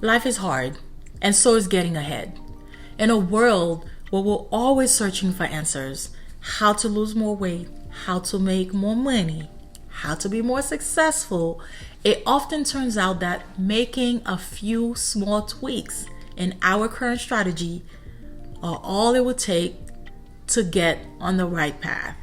Life is hard, and so is getting ahead. In a world where we're always searching for answers, how to lose more weight, how to make more money, how to be more successful, it often turns out that making a few small tweaks in our current strategy are all it would take to get on the right path.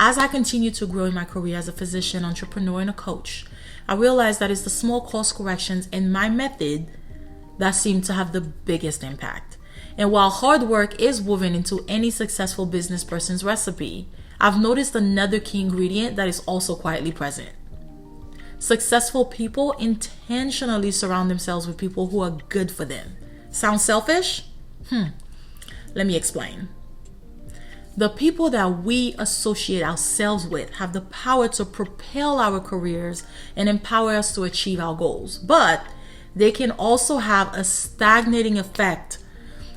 As I continue to grow in my career as a physician, entrepreneur, and a coach, I realize that it's the small course corrections in my method that seem to have the biggest impact. And while hard work is woven into any successful business person's recipe, I've noticed another key ingredient that is also quietly present. Successful people intentionally surround themselves with people who are good for them. Sound selfish? Let me explain. The people that we associate ourselves with have the power to propel our careers and empower us to achieve our goals. But they can also have a stagnating effect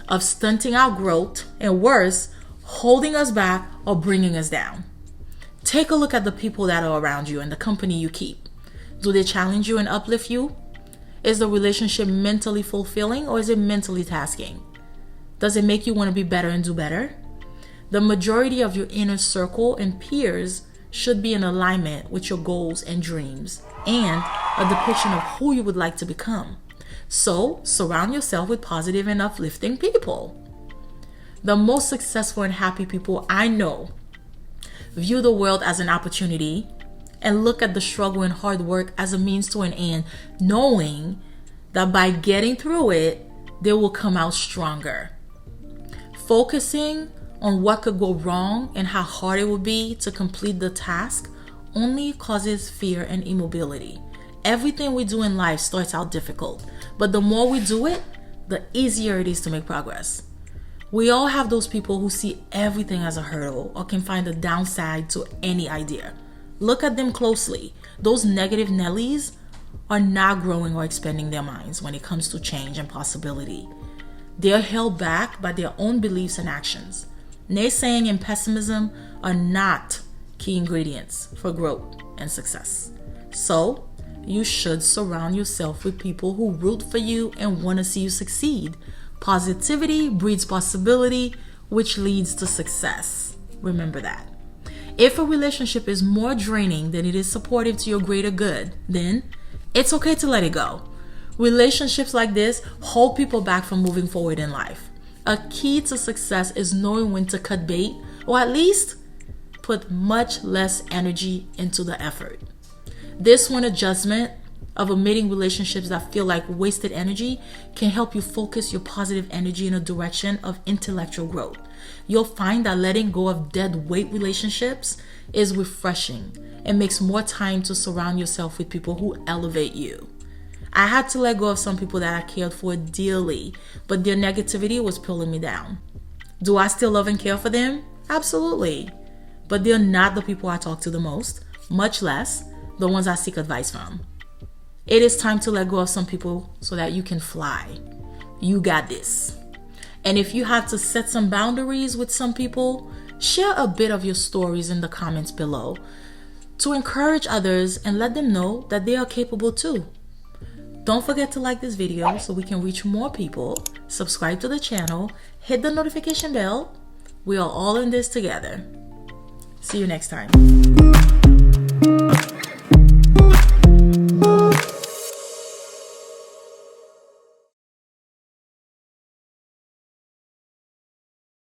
of stunting our growth and, worse, holding us back or bringing us down. Take a look at the people that are around you and the company you keep. Do they challenge you and uplift you? Is the relationship mentally fulfilling, or is it mentally tasking? Does it make you want to be better and do better? The majority of your inner circle and peers should be in alignment with your goals and dreams and a depiction of who you would like to become. So, surround yourself with positive and uplifting people. The most successful and happy people I know view the world as an opportunity and look at the struggle and hard work as a means to an end, knowing that by getting through it, they will come out stronger. Focusing on what could go wrong and how hard it will be to complete the task only causes fear and immobility. Everything we do in life starts out difficult, but the more we do it, the easier it is to make progress. We all have those people who see everything as a hurdle or can find a downside to any idea. Look at them closely. Those negative Nellies are not growing or expanding their minds when it comes to change and possibility. They are held back by their own beliefs and actions. Naysaying and pessimism are not key ingredients for growth and success. So, you should surround yourself with people who root for you and want to see you succeed. Positivity breeds possibility, which leads to success. Remember that. If a relationship is more draining than it is supportive to your greater good, then it's okay to let it go. Relationships like this hold people back from moving forward in life. A key to success is knowing when to cut bait, or at least put much less energy into the effort. This one adjustment of omitting relationships that feel like wasted energy can help you focus your positive energy in a direction of intellectual growth. You'll find that letting go of dead weight relationships is refreshing and makes more time to surround yourself with people who elevate you. I had to let go of some people that I cared for dearly, but their negativity was pulling me down. Do I still love and care for them? Absolutely. But they're not the people I talk to the most, much less the ones I seek advice from. It is time to let go of some people so that you can fly. You got this. And if you have to set some boundaries with some people, share a bit of your stories in the comments below to encourage others and let them know that they are capable too. Don't forget to like this video so we can reach more people, subscribe to the channel, hit the notification bell. We are all in this together. See you next time.